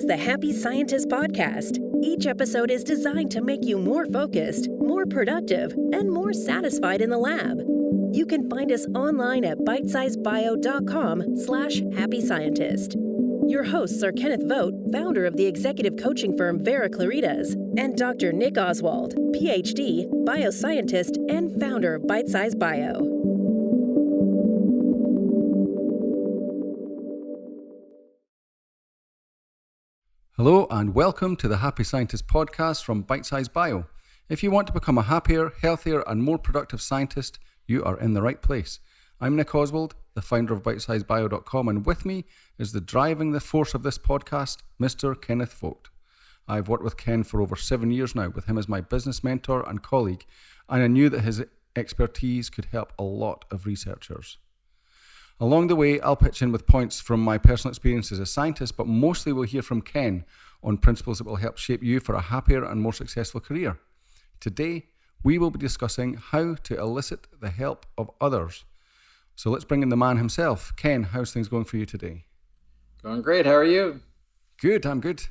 is the Happy Scientist Podcast. Each episode is designed to make you more focused, more productive, and more satisfied in the lab. You can find us online at BiteSizeBio.com/Happy Scientist. Your hosts are Kenneth Vogt, founder of the executive coaching firm Vera Claritas, and Dr. Nick Oswald, PhD, bioscientist, and founder of BiteSizeBio. Hello and welcome to the Happy Scientist podcast from BiteSizeBio. If you want to become a happier, healthier and more productive scientist, you are in the right place. I'm Nick Oswald, the founder of BiteSizeBio.com, and with me is the driving the force of this podcast, Mr. Kenneth Vogt. I've worked with Ken for over 7 years now, with him as my business mentor and colleague, and I knew that his expertise could help a lot of researchers. Along the way, I'll pitch in with points from my personal experience as a scientist, but mostly we'll hear from Ken on principles that will help shape you for a happier and more successful career. Today, we will be discussing how to elicit the help of others. So let's bring in the man himself. Ken, how's things going for you today? Going great. How are you? Good, I'm good.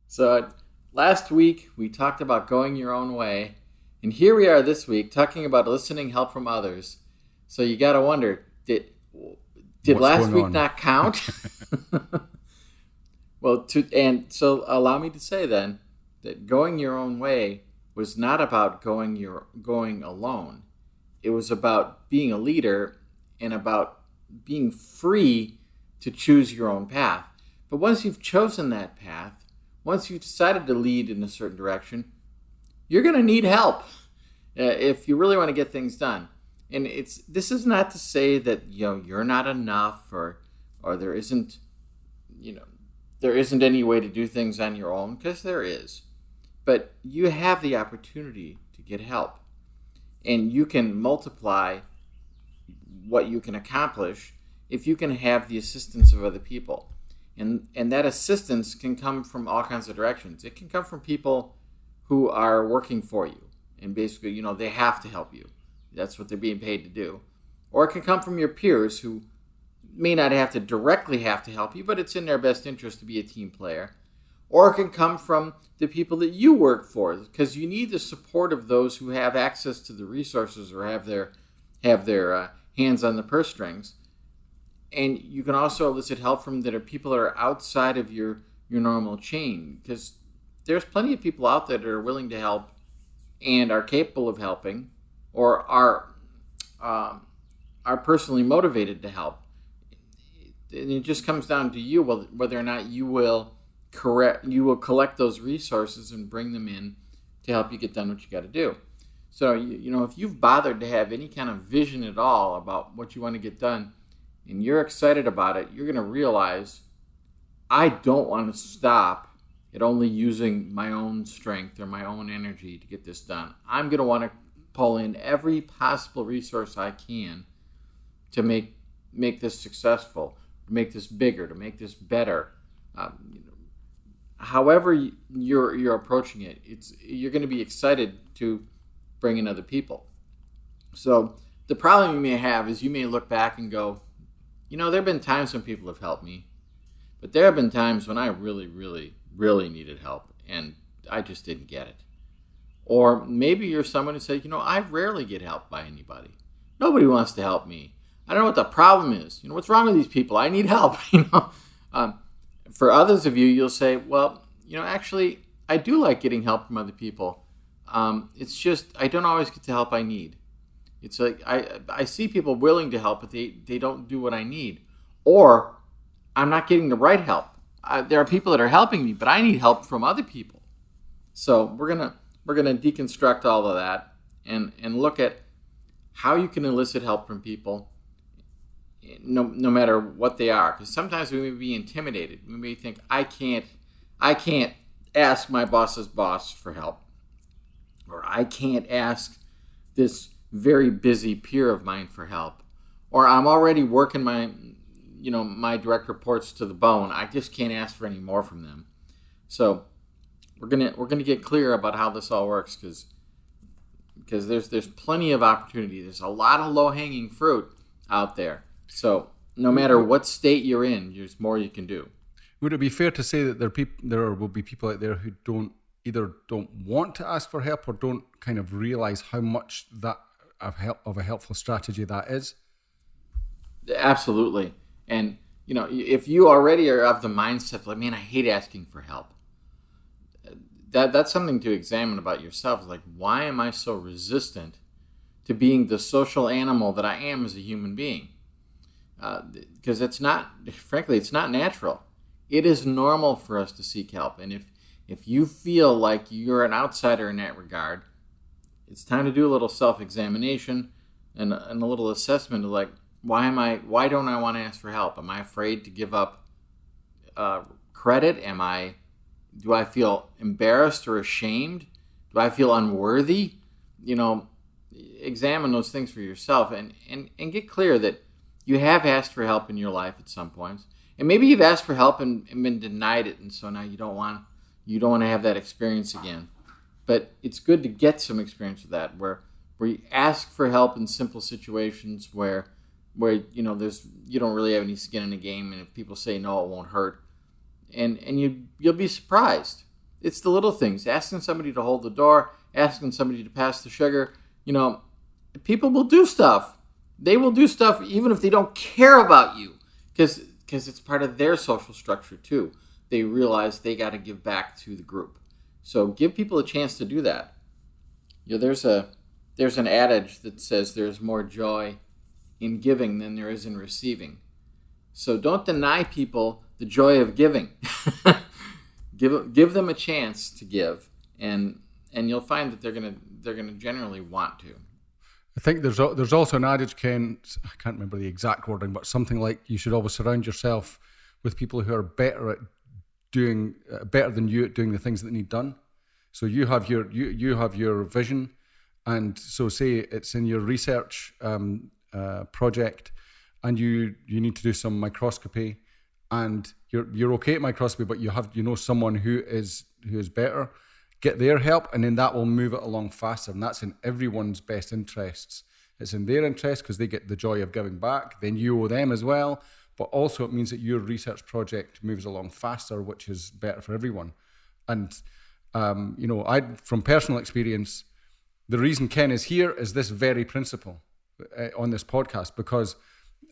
So last week, we talked about going your own way. And here we are this week talking about eliciting help from others. So you got to wonder, did last week not count? So allow me to say then that going your own way was not about going alone. It was about being a leader and about being free to choose your own path. But once you've chosen that path, once you've decided to lead in a certain direction, you're going to need help if you really want to get things done. And this is not to say that you're not enough or there isn't any way to do things on your own, because there is. But you have the opportunity to get help, and you can multiply what you can accomplish if you can have the assistance of other people. And that assistance can come from all kinds of directions. It can come from people who are working for you, and basically, they have to help you. That's what they're being paid to do. Or it can come from your peers who may not have to directly have to help you, but it's in their best interest to be a team player. Or it can come from the people that you work for, because you need the support of those who have access to the resources or have their hands on the purse strings. And you can also elicit help from people that are outside of your normal chain, because there's plenty of people out there that are willing to help and are capable of helping, or are personally motivated to help. And it just comes down to you, whether or not you will collect those resources and bring them in to help you get done what you got to do. So if you've bothered to have any kind of vision at all about what you want to get done, and you're excited about it, you're going to realize, I don't want to stop at only using my own strength or my own energy to get this done. I'm going to want to pull in every possible resource I can to make this successful, to make this bigger, to make this better. However you're approaching it, you're going to be excited to bring in other people. So the problem you may have is you may look back and go, there have been times when people have helped me, but there have been times when I really, really, really needed help and I just didn't get it. Or maybe you're someone who says, I rarely get help by anybody. Nobody wants to help me. I don't know what the problem is. What's wrong with these people? I need help. For others of you, you'll say, well, actually, I do like getting help from other people. It's just I don't always get the help I need. It's like I see people willing to help, but they don't do what I need. Or I'm not getting the right help. There are people that are helping me, but I need help from other people. So we're gonna deconstruct all of that and look at how you can elicit help from people, no matter what they are. Because sometimes we may be intimidated. We may think, I can't ask my boss's boss for help, or I can't ask this very busy peer of mine for help, or I'm already working my direct reports to the bone. I just can't ask for any more from them. So we're gonna get clear about how this all works, because there's plenty of opportunity. There's a lot of low-hanging fruit out there. So no matter what state you're in, there's more you can do. Would it be fair to say that there will be people out there who either don't want to ask for help or don't kind of realize how much that of a helpful strategy that is? Absolutely. And, if you already are of the mindset like, man, I hate asking for help, that's something to examine about yourself. Like, why am I so resistant to being the social animal that I am as a human being? Because it's not natural. It is normal for us to seek help. And if you feel like you're an outsider in that regard, it's time to do a little self-examination and a little assessment of like, why don't I want to ask for help? Am I afraid to give up credit? Do I feel embarrassed or ashamed? Do I feel unworthy? Examine those things for yourself and get clear that you have asked for help in your life at some points. And maybe you've asked for help and been denied it, and so now you don't want to have that experience again. But it's good to get some experience with that, where you ask for help in simple situations where you don't really have any skin in the game, and if people say no, it won't hurt, and you'll be surprised. It's the little things: asking somebody to hold the door, asking somebody to pass the sugar. People will do stuff. They will do stuff even if they don't care about you, because it's part of their social structure too. They realize they got to give back to the group. So give people a chance to do that. There's an adage that says there's more joy in giving than there is in receiving. So don't deny people the joy of giving. Give them a chance to give, and you'll find that they're gonna generally want to. I think there's also an adage, Ken, I can't remember the exact wording, but something like you should always surround yourself with people who are better than you at doing the things that need done. So you have your vision, and so say it's in your research project, and you need to do some microscopy, and you're okay at microscopy, but you know someone who is better. Get their help, and then that will move it along faster, and that's in everyone's best interests. It's in their interest because they get the joy of giving back. Then you owe them as well, but also it means that your research project moves along faster, which is better for everyone. And from personal experience, the reason Ken is here is this very principle on this podcast, because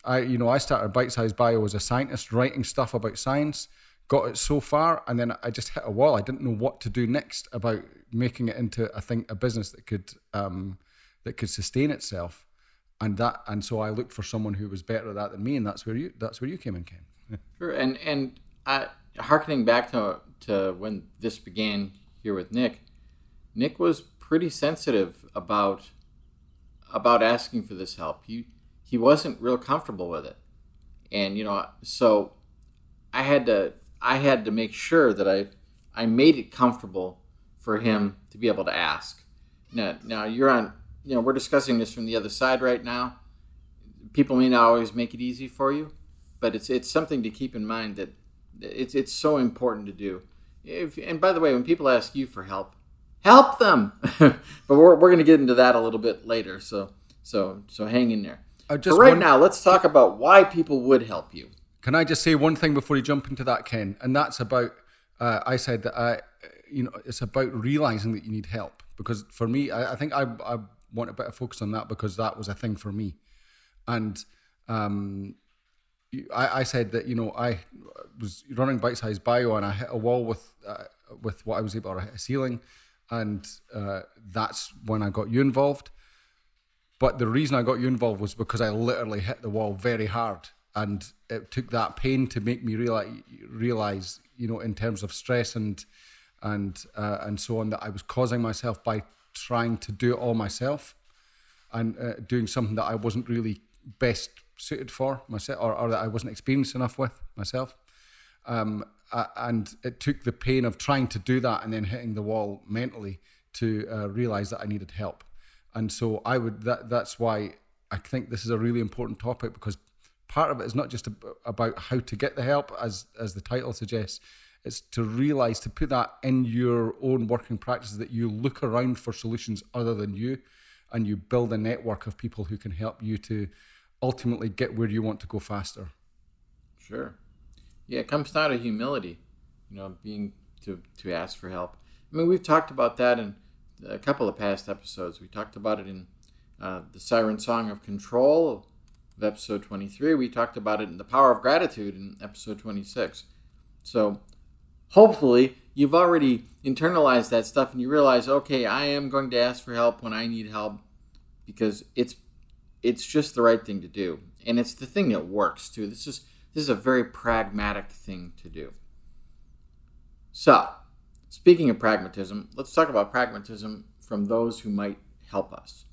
I started BiteSizeBio as a scientist, writing stuff about science. Got it so far, and then I just hit a wall. I didn't know what to do next about making it into a business that could sustain itself, and so I looked for someone who was better at that than me, and that's where you came in, Ken. Sure, and harkening back to when this began here with Nick was pretty sensitive about asking for this help. He wasn't real comfortable with it, and so I had to make sure that I made it comfortable for him to be able to ask. Now you're on, we're discussing this from the other side right now. People may not always make it easy for you, but it's something to keep in mind that it's so important to do. And by the way, when people ask you for help them. But we're going to get into that a little bit later. So hang in there. Now, let's talk about why people would help you. Can I just say one thing before you jump into that, Ken? And that's about, I said that it's about realizing that you need help. Because for me, I think I want a bit of focus on that, because that was a thing for me. And I said that, I was running BiteSizeBio, and I hit a wall with what I was able to hit a ceiling. And that's when I got you involved. But the reason I got you involved was because I literally hit the wall very hard. And it took that pain to make me realize, in terms of stress and so on, that I was causing myself by trying to do it all myself, and doing something that I wasn't really best suited for myself, or that I wasn't experienced enough with myself. And it took the pain of trying to do that and then hitting the wall mentally to realize that I needed help. And so that's why I think this is a really important topic, because part of it is not just about how to get the help, as the title suggests. It's to realize, to put that in your own working practices, that you look around for solutions other than you, and you build a network of people who can help you to ultimately get where you want to go faster. Sure. Yeah, it comes down to humility, being to ask for help. I mean, we've talked about that in a couple of past episodes. We talked about it in the Siren Song of Control of episode 23. We talked about it in the Power of Gratitude in episode 26. So hopefully you've already internalized that stuff and you realize, okay, I am going to ask for help when I need help because it's just the right thing to do. And it's the thing that works too. This is a very pragmatic thing to do. So, speaking of pragmatism, let's talk about pragmatism from those who might help us,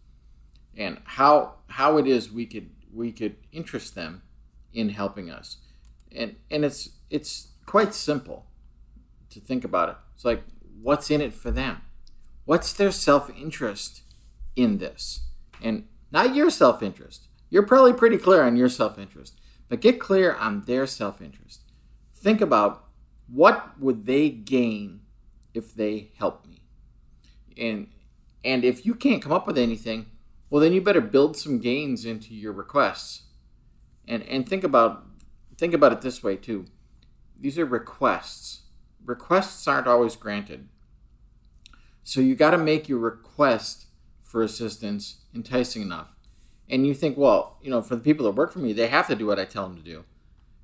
and how it is we could interest them in helping us, and it's quite simple to think about it. It's like, what's in it for them? What's their self-interest in this? And not your self-interest. You're probably pretty clear on your self-interest, but get clear on their self-interest. Think about, what would they gain if they help me? And if you can't come up with anything, well, then you better build some gains into your requests. And think about it this way too. These are requests. Requests aren't always granted. So you got to make your request for assistance enticing enough. And you think, well, for the people that work for me, they have to do what I tell them to do.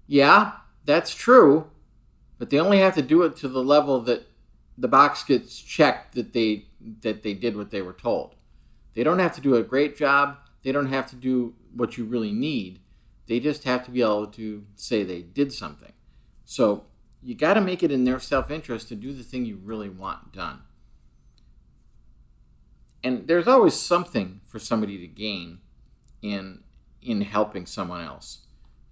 Yeah, that's true. But they only have to do it to the level that the box gets checked that they did what they were told. They don't have to do a great job. They don't have to do what you really need. They just have to be able to say they did something. So you got to make it in their self-interest to do the thing you really want done. And there's always something for somebody to gain in helping someone else.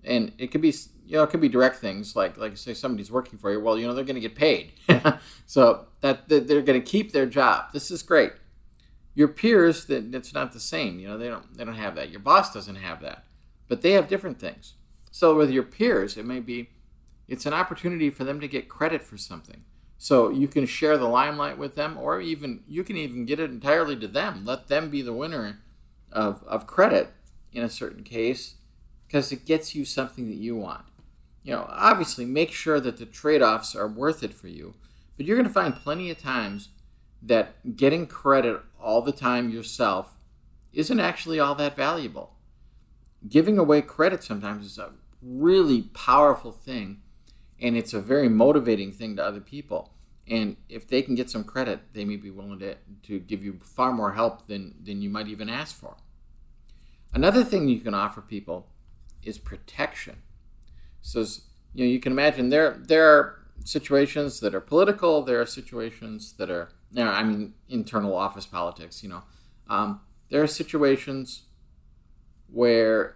And it could be, it could be direct things like say somebody's working for you. Well, they're going to get paid, so that they're going to keep their job. This is great. Your peers, it's not the same. They don't have that. Your boss doesn't have that, but they have different things. So with your peers, it's an opportunity for them to get credit for something. So you can share the limelight with them, or even you can even get it entirely to them. Let them be the winner of credit in a certain case, because it gets you something that you want. Obviously make sure that the trade-offs are worth it for you, but you're going to find plenty of times that getting credit all the time yourself isn't actually all that valuable. Giving away credit sometimes is a really powerful thing, and it's a very motivating thing to other people. And if they can get some credit, they may be willing to give you far more help than you might even ask for. Another thing you can offer people is protection. So, you can imagine there are situations that are political. There are situations that are, internal office politics. There are situations where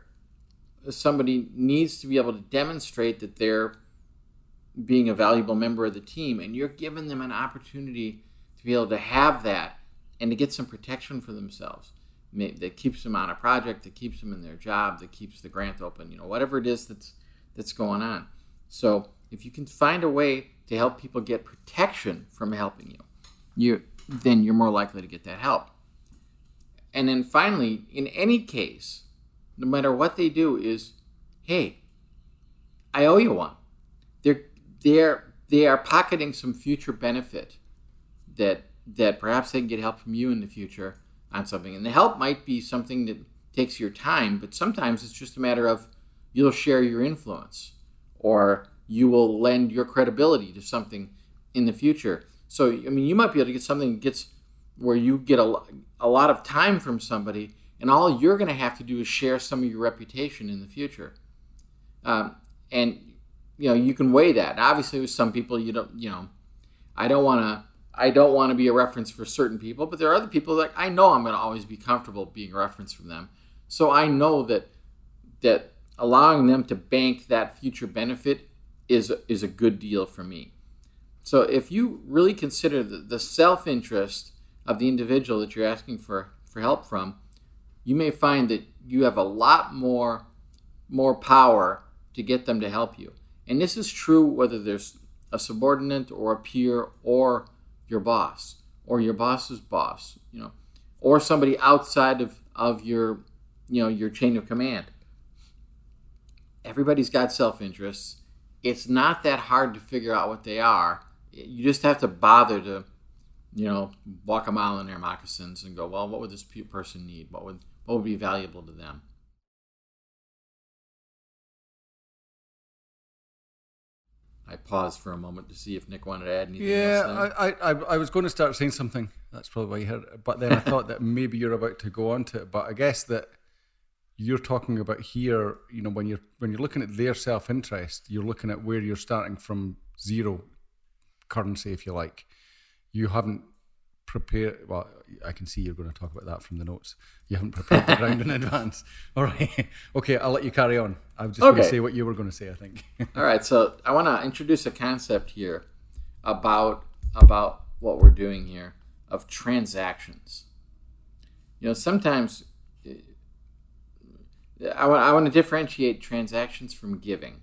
somebody needs to be able to demonstrate that they're being a valuable member of the team, and you're giving them an opportunity to be able to have that and to get some protection for themselves. That keeps them on a project, that keeps them in their job, that keeps the grant open, whatever it is that's going on. So if you can find a way to help people get protection from helping then you're more likely to get that help. And then finally, in any case, no matter what they do, is, hey, I owe you one. They are pocketing some future benefit that perhaps they can get help from you in the future on something. And the help might be something that takes your time, but sometimes it's just a matter of you'll share your influence, or you will lend your credibility to something in the future. So, you might be able to get something that gets where you get a lot of time from somebody, and all you're going to have to do is share some of your reputation in the future. And you can weigh that. Obviously, with some people, I don't want to be a reference for certain people, but there are other people that I know I'm going to always be comfortable being a reference from them. So I know that allowing them to bank that future benefit is a good deal for me. So if you really consider the self-interest of the individual that you're asking for help from, you may find that you have a lot more power to get them to help you. And this is true whether there's a subordinate or a peer or your boss or your boss's boss, or somebody outside of your chain of command. Everybody's got self-interests, it's not that hard to figure out what they are. You just have to bother to, walk a mile in their moccasins and go, well, what would this person need? What would be valuable to them? I paused for a moment to see if Nick wanted to add anything else. I was going to start saying something. That's probably why you heard it. But then I thought that maybe you're about to go on to it. But I guess that you're talking about here, when you're looking at their self-interest, you're looking at where you're starting from zero currency, if you like. You haven't prepared. Well, I can see you're going to talk about that from the notes. You haven't prepared the ground in advance. All right. Okay, I'll let you carry on. I was just going to say what you were going to say, I think. All right. So I want to introduce a concept here about what we're doing here of transactions. Sometimes I want to differentiate transactions from giving.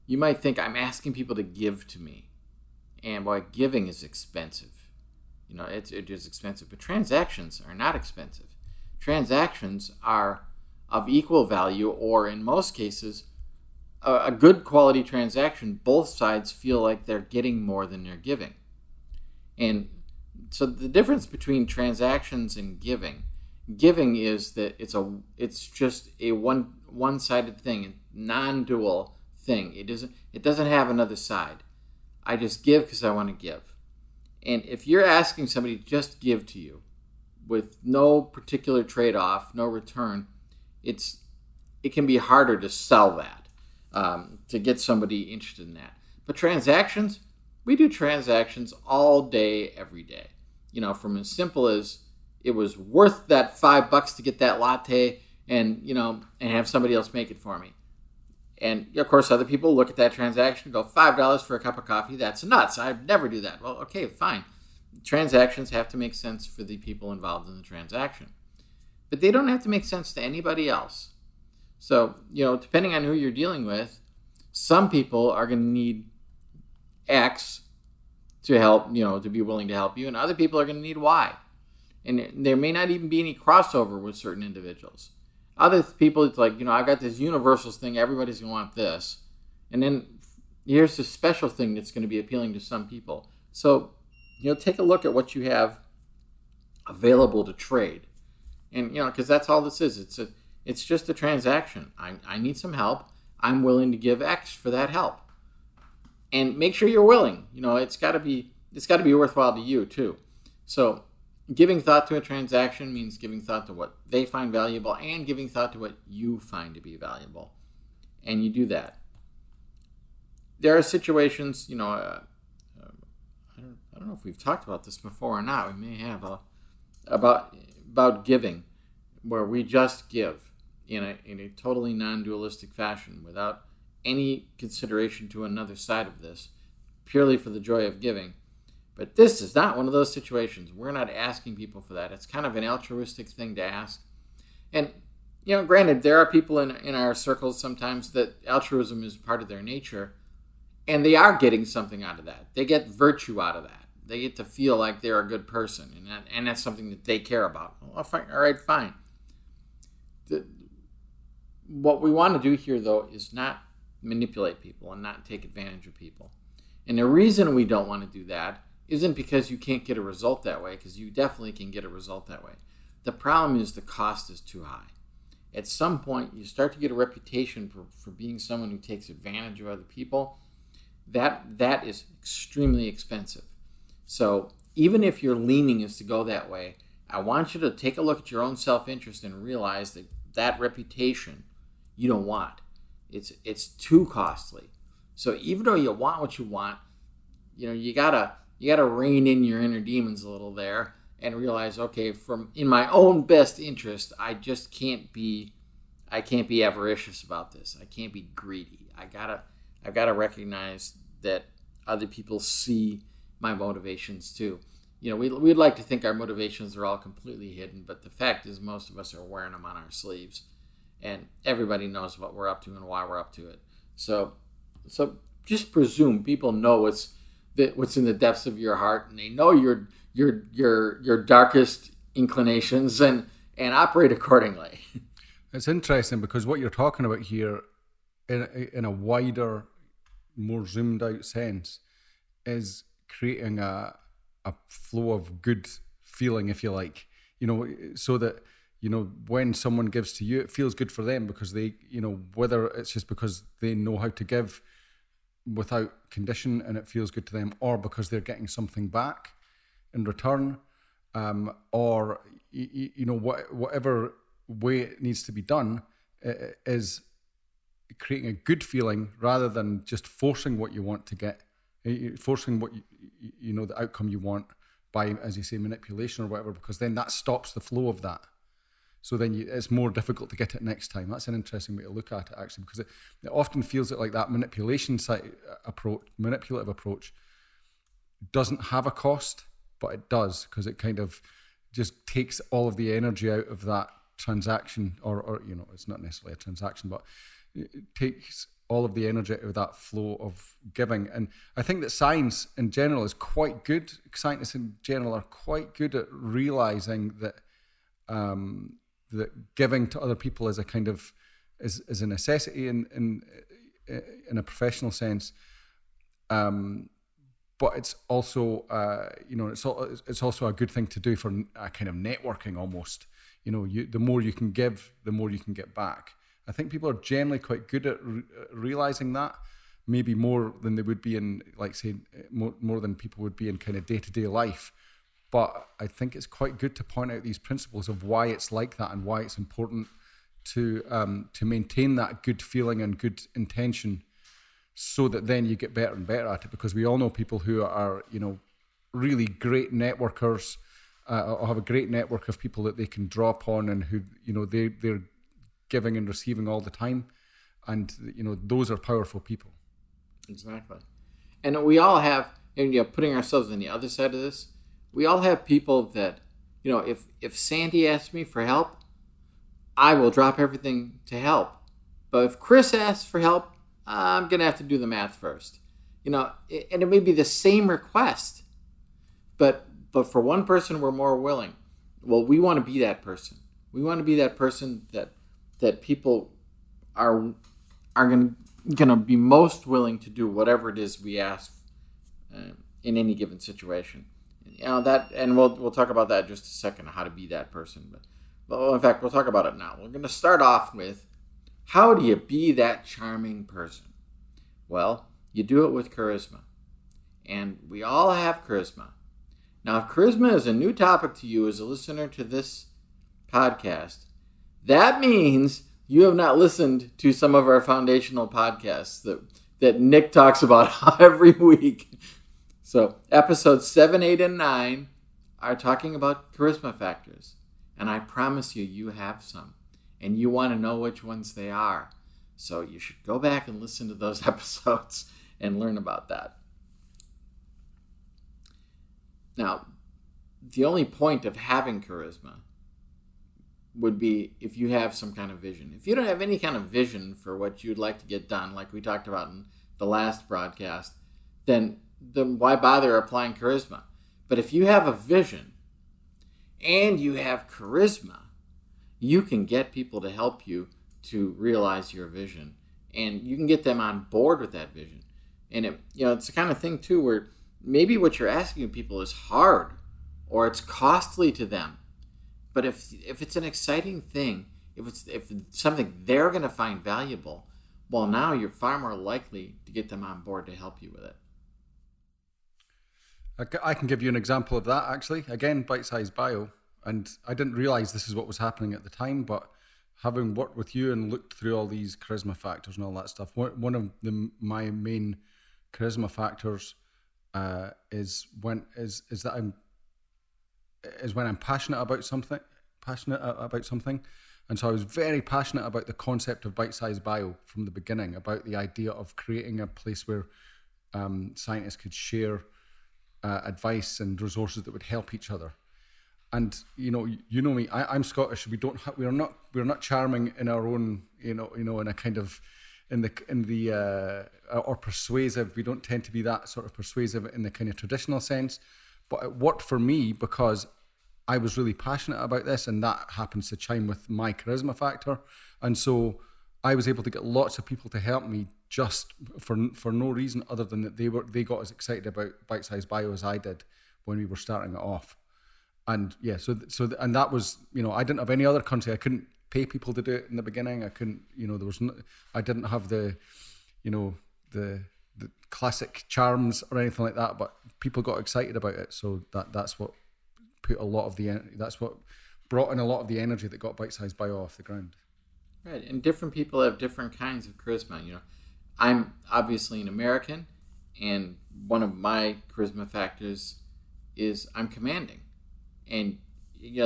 You might think I'm asking people to give to me, and boy, giving is expensive. It is expensive, but transactions are not expensive. Transactions are of equal value, or in most cases, a good quality transaction. Both sides feel like they're getting more than they're giving. And so the difference between transactions and giving is that it's just a one-sided thing, a non-dual thing. It doesn't have another side. I just give because I want to give. And if you're asking somebody to just give to you with no particular trade-off, no return, it can be harder to sell that, to get somebody interested in that. But transactions, we do transactions all day, every day. From as simple as it was worth that $5 to get that latte and have somebody else make it for me. And, of course, other people look at that transaction and go, $5 for a cup of coffee, that's nuts. I'd never do that. Well, okay, fine. Transactions have to make sense for the people involved in the transaction. But they don't have to make sense to anybody else. So, depending on who you're dealing with, some people are going to need X to help, to be willing to help you, and other people are going to need Y. And there may not even be any crossover with certain individuals. Other people, it's like, I've got this universals thing, everybody's going to want this. And then here's this special thing that's going to be appealing to some people. So, take a look at what you have available to trade. And, because that's all this is. It's just a transaction. I need some help. I'm willing to give X for that help. And make sure you're willing. It's got to be worthwhile to you, too. So, giving thought to a transaction means giving thought to what they find valuable and giving thought to what you find to be valuable. And you do that. There are situations, I don't know if we've talked about this before or not. We may have about giving, where we just give in a totally non-dualistic fashion without any consideration to another side of this, purely for the joy of giving. But this is not one of those situations. We're not asking people for that. It's kind of an altruistic thing to ask. And, granted, there are people in our circles sometimes that altruism is part of their nature, and they are getting something out of that. They get virtue out of that. They get to feel like they're a good person, and that's something that they care about. Well, fine. All right, fine. What we want to do here, though, is not manipulate people and not take advantage of people. And the reason we don't want to do that isn't because you can't get a result that way, because you definitely can get a result that way. The problem is the cost is too high. At some point, you start to get a reputation for being someone who takes advantage of other people. That is extremely expensive. So even if your leaning is to go that way, I want you to take a look at your own self-interest and realize that reputation you don't want. It's too costly. So even though you want what you want, you gotta rein in your inner demons a little there and realize, okay, in my own best interest, I can't be avaricious about this. I can't be greedy. I've gotta recognize that other people see my motivations too. We'd like to think our motivations are all completely hidden, but the fact is most of us are wearing them on our sleeves, and everybody knows what we're up to and why we're up to it. So just presume people know what's in the depths of your heart, and they know your darkest inclinations, and operate accordingly. It's interesting because what you're talking about here, in a wider more zoomed out sense, is creating a flow of good feeling, if you like, so that, when someone gives to you, it feels good for them because they, whether it's just because they know how to give without condition and it feels good to them, or because they're getting something back in return, or, whatever way it needs to be done, is creating a good feeling rather than just forcing what you want to get, forcing what the outcome you want by, as you say, manipulation or whatever, because then that stops the flow of that. So then it's more difficult to get it next time. That's an interesting way to look at it, actually, because it often feels like that manipulative approach doesn't have a cost, but it does, because it kind of just takes all of the energy out of that transaction, or it's not necessarily a transaction, but it takes all of the energy out of that flow of giving. And I think that science in general is quite good. Scientists in general are quite good at realizing that that giving to other people is a kind of is a necessity in a professional sense, but it's also it's also a good thing to do for a kind of networking almost. The more you can give, the more you can get back. I think people are generally quite good at realizing that, maybe more than they would be in, like, say, more than people would be in kind of day-to-day life. But I think it's quite good to point out these principles of why it's like that and why it's important to maintain that good feeling and good intention, so that then you get better and better at it. Because we all know people who are, really great networkers, or have a great network of people that they can draw upon, and who, they're giving and receiving all the time, and those are powerful people. Exactly. And we all have, and putting ourselves on the other side of this, we all have people that, if Sandy asks me for help, I will drop everything to help. But if Chris asks for help, I'm going to have to do the math first. And it may be the same request, but for one person, we're more willing. Well, we want to be that person. We want to be that person that people are going to be most willing to do whatever it is we ask in any given situation. And we'll talk about that in just a second, how to be that person. But in fact, we'll talk about it now. We're going to start off with, how do you be that charming person? Well, you do it with charisma. And we all have charisma. Now, if charisma is a new topic to you as a listener to this podcast, that means you have not listened to some of our foundational podcasts that Nick talks about every week. So episodes 7, 8, and 9 are talking about charisma factors. And I promise you have some. And you want to know which ones they are. So you should go back and listen to those episodes and learn about that. Now, the only point of having charisma would be if you have some kind of vision. If you don't have any kind of vision for what you'd like to get done, like we talked about in the last broadcast, then why bother applying charisma? But if you have a vision and you have charisma, you can get people to help you to realize your vision, and you can get them on board with that vision. And it's the kind of thing too where maybe what you're asking people is hard or it's costly to them. But if it's an exciting thing, if it's something they're going to find valuable, well, now you're far more likely to get them on board to help you with it. I can give you an example of that, actually. Again, BiteSizeBio. And I didn't realize this is what was happening at the time, but having worked with you and looked through all these charisma factors and all that stuff, one of my main charisma factors is when I'm passionate about something. And so I was very passionate about the concept of BiteSizeBio from the beginning, about the idea of creating a place where scientists could share advice and resources that would help each other. And you know me. I'm Scottish. We're not charming in our own, in a kind of, or persuasive. We don't tend to be that sort of persuasive in the kind of traditional sense. But it worked for me because I was really passionate about this, and that happens to chime with my charisma factor. And so I was able to get lots of people to help me just for no reason other than that they got as excited about BiteSizeBio as I did when we were starting it off. And yeah, and that was, I didn't have any other country. I couldn't pay people to do it in the beginning. I couldn't, I didn't have the classic charms or anything like that, but people got excited about it. So that's what brought in a lot of the energy that got BiteSizeBio off the ground. Right, and different people have different kinds of charisma. I'm obviously an American, and one of my charisma factors is I'm commanding. And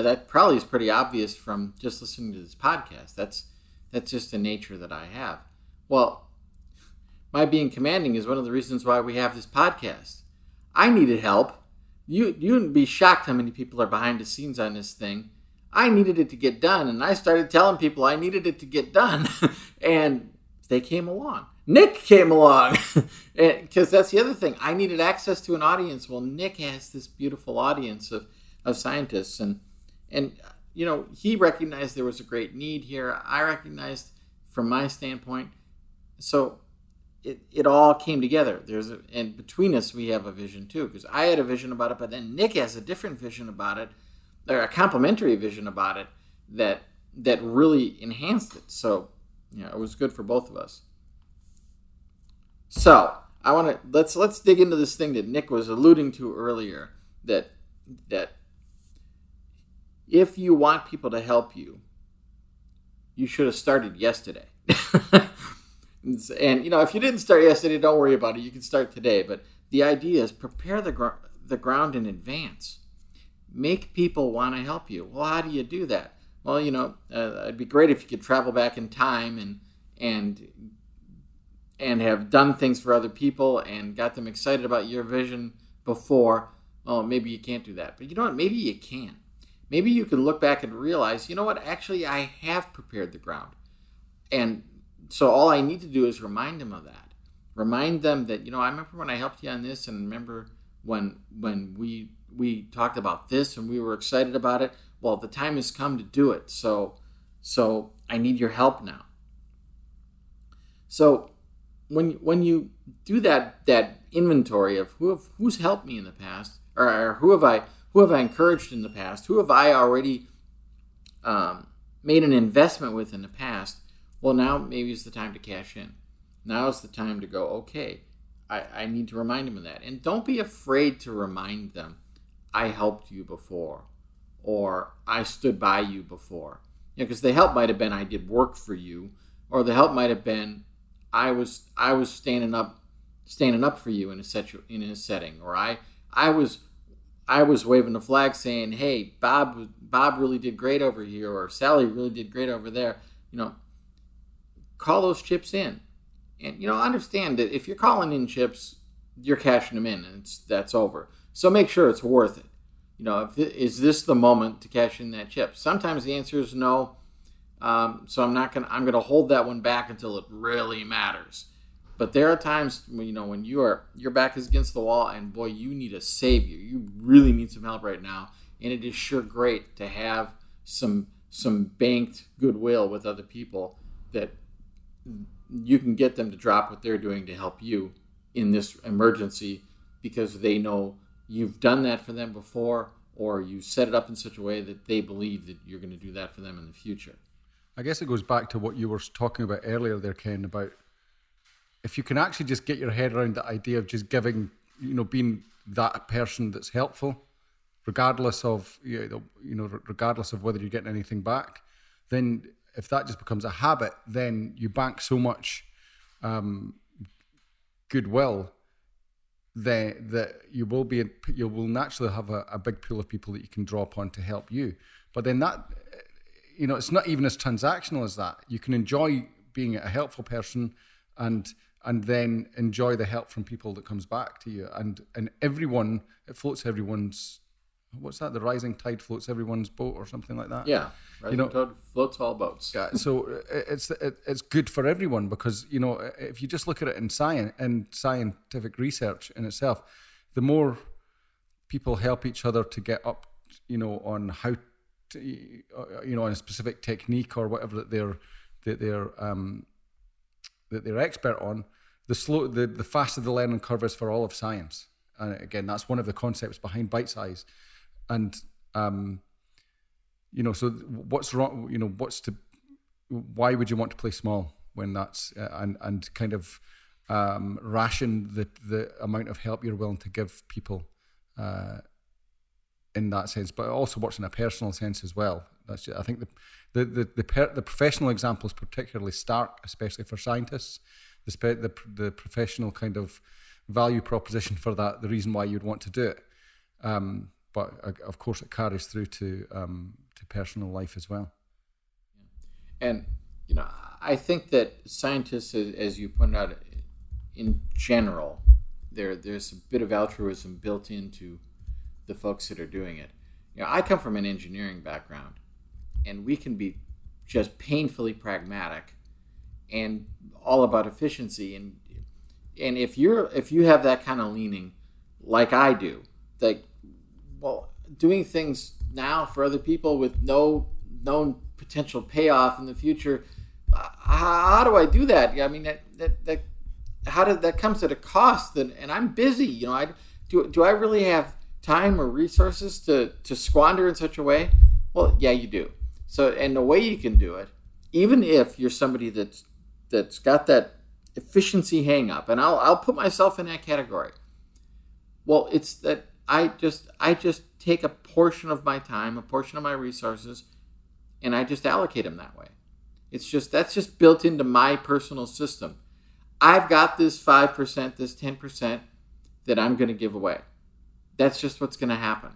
that probably is pretty obvious from just listening to this podcast. That's just the nature that I have. Well, my being commanding is one of the reasons why we have this podcast. I needed help. You wouldn't be shocked how many people are behind the scenes on this thing. I needed it to get done, and I started telling people I needed it to get done, and they came along. Nick came along, because that's the other thing. I needed access to an audience. Well, Nick has this beautiful audience of scientists, and he recognized there was a great need here. I recognized from my standpoint, so it all came together. And between us, we have a vision too, because I had a vision about it, but then Nick has a different vision about it, or a complementary vision about it that really enhanced it. So, it was good for both of us. So, let's dig into this thing that Nick was alluding to earlier, that if you want people to help you, you should have started yesterday. And if you didn't start yesterday, don't worry about it. You can start today. But the idea is prepare the ground in advance. Make people want to help you. Well, how do you do that? Well, it'd be great if you could travel back in time and have done things for other people and got them excited about your vision before. Well, maybe you can't do that. But you know what? Maybe you can. Maybe you can look back and realize, actually I have prepared the ground. And so all I need to do is remind them of that. Remind them that, I remember when I helped you on this, and remember when we talked about this and we were excited about it. Well, the time has come to do it. So I need your help now. So when you do that inventory of who's helped me in the past, or who have I encouraged in the past, who have I already made an investment with in the past, well, now maybe it's the time to cash in. Now is the time to go, okay, I need to remind them of that. And don't be afraid to remind them, I helped you before, or I stood by you before. Because the help might have been I did work for you, or the help might have been I was standing up for you in a setting, or I was waving the flag saying, hey, Bob really did great over here, or Sally really did great over there. Call those chips in. And, understand that if you're calling in chips, you're cashing them in, and that's over. So make sure it's worth it. Is this the moment to cash in that chip? Sometimes the answer is no. So I'm going to hold that one back until it really matters. But there are times when your back is against the wall and boy, you need a savior. You really need some help right now. And it is sure great to have some banked goodwill with other people that you can get them to drop what they're doing to help you in this emergency, because they know you've done that for them before, or you set it up in such a way that they believe that you're going to do that for them in the future. I guess it goes back to what you were talking about earlier there, Ken, about if you can actually just get your head around the idea of just giving, being that person that's helpful, regardless of regardless of whether you're getting anything back, then if that just becomes a habit, then you bank so much goodwill that you will naturally have a big pool of people that you can draw upon to help you. But then that, it's not even as transactional as that. You can enjoy being a helpful person and then enjoy the help from people that comes back to you. And everyone, it floats everyone's, what's that? The rising tide floats everyone's boat or something like that. Yeah. Rising tide floats all boats. Yeah. So it's good for everyone, because, if you just look at it in science and scientific research in itself, the more people help each other to get up, on how to, on a specific technique or whatever that that they're expert on, the faster the learning curve is for all of science. And again, that's one of the concepts behind BiteSize. And so what's wrong? Why would you want to play small when that's and kind of ration the amount of help you're willing to give people in that sense? But it also works in a personal sense as well. I think the professional example is particularly stark, especially for scientists. The professional kind of value proposition for that, the reason why you'd want to do it. But of course, it carries through to personal life as well. And I think that scientists, as you pointed out, in general, there's a bit of altruism built into the folks that are doing it. I come from an engineering background, and we can be just painfully pragmatic and all about efficiency. And if you have that kind of leaning, like I do, like, well, doing things now for other people with no known potential payoff in the future, how do I do that? I mean, that comes at a cost, and I'm busy. Do I really have time or resources to squander in such a way? Well, yeah, you do. So, and the way you can do it, even if you're somebody that's got that efficiency hang up, and I'll put myself in that category. Well, it's that I just take a portion of my time, a portion of my resources, and I just allocate them that way. That's just built into my personal system. I've got this 5%, this 10% that I'm going to give away. That's just what's going to happen.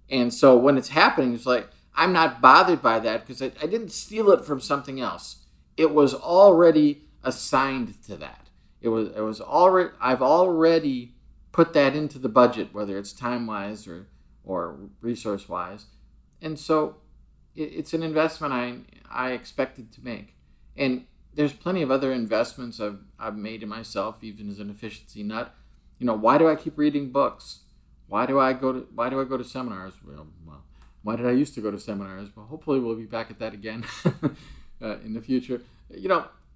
And so when it's happening, it's like, I'm not bothered by that because I didn't steal it from something else. It was already assigned to that. I've already put that into the budget, whether it's time-wise or resource-wise. And so it's an investment I expected to make. And there's plenty of other investments I've made in myself, even as an efficiency nut. Why do I keep reading books? Why do I go to seminars? Well, why did I used to go to seminars? Well, hopefully we'll be back at that again in the future.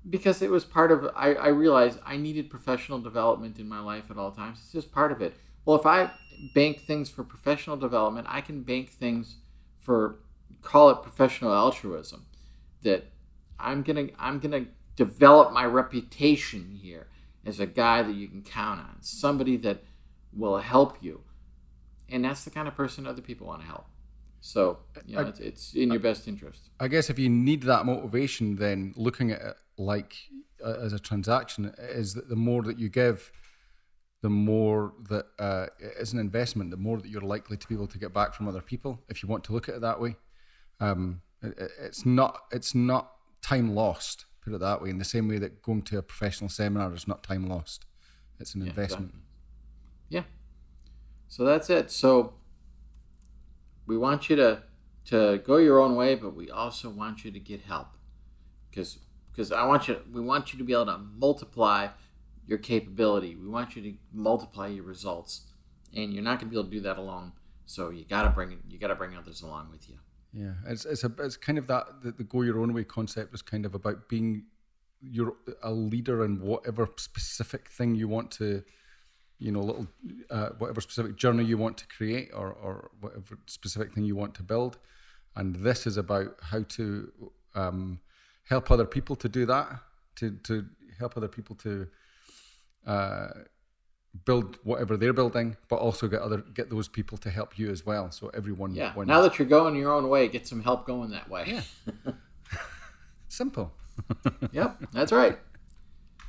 Because it was part of, I realized I needed professional development in my life at all times. It's just part of it. Well, if I bank things for professional development, I can bank things for, call it professional altruism, that I'm gonna develop my reputation here as a guy that you can count on, somebody that will help you. And that's the kind of person other people want to help. So, it's in your best interest. I guess if you need that motivation, then looking at it like as a transaction is that the more that you give, the more that it is an investment, the more that you're likely to be able to get back from other people. If you want to look at it that way, it's not time lost. Put it that way. In the same way that going to a professional seminar is not time lost, it's an investment. Exactly. Yeah. So that's it. So we want you to go your own way, but we also want you to get help, because we want you to be able to multiply your capability. We want you to multiply your results, and you're not going to be able to do that alone. So you got to bring others along with you. Yeah, it's kind of that the go your own way concept is kind of about being a leader in whatever specific thing you want to, whatever specific journey you want to create or whatever specific thing you want to build. And this is about how to help other people to do that, to help other people to build whatever they're building, but also get those people to help you as well. So everyone wins. Now that you're going your own way, get some help going that way. Yeah. Simple. Yep, that's right.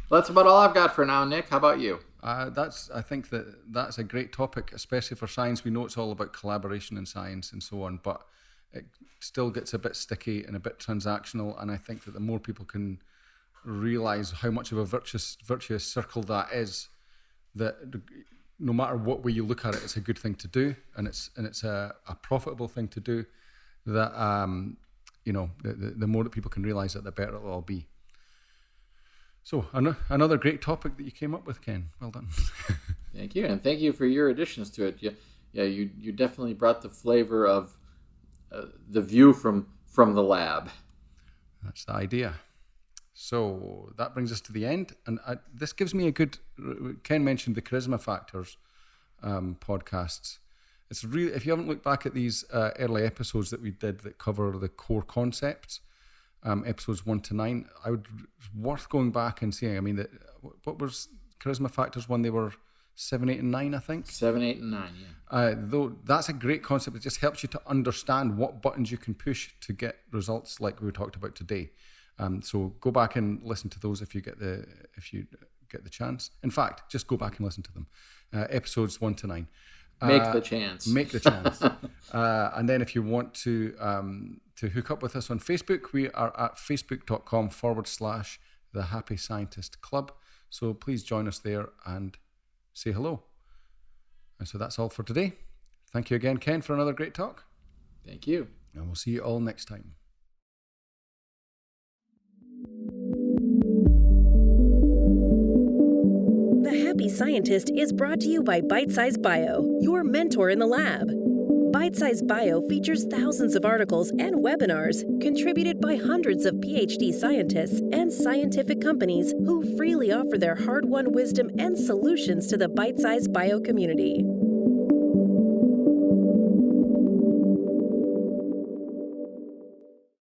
Well, that's about all I've got for now, Nick. How about you? I think that's a great topic, especially for science. We know it's all about collaboration in science and so on, but it still gets a bit sticky and a bit transactional. And I think that the more people can realize how much of a virtuous circle that is, that no matter what way you look at it, it's a good thing to do, and it's a profitable thing to do. That the more that people can realize it, the better it'll all be. So another great topic that you came up with, Ken. Well done. Thank you, and thank you for your additions to it. You definitely brought the flavor of the view from the lab. That's the idea. So that brings us to the end. And this gives me a good... Ken mentioned the Charisma Factors podcasts. It's really... If you haven't looked back at these early episodes that we did that cover the core concepts, episodes 1 to 9, it's worth going back and seeing. I mean, what was Charisma Factors when they were 7, 8, and 9, I think? 7, 8, and 9, yeah. Though that's a great concept. It just helps you to understand what buttons you can push to get results like we talked about today. So go back and listen to those if you get the chance. In fact, just go back and listen to them. Episodes 1 to 9. Make the chance. And then if you want to hook up with us on Facebook, we are at facebook.com/The Happy Scientist Club. So please join us there and say hello. And so that's all for today. Thank you again, Ken, for another great talk. Thank you. And we'll see you all next time. The Happy Scientist is brought to you by BiteSizeBio, your mentor in the lab. BiteSizeBio features thousands of articles and webinars contributed by hundreds of PhD scientists and scientific companies who freely offer their hard-won wisdom and solutions to the BiteSizeBio community.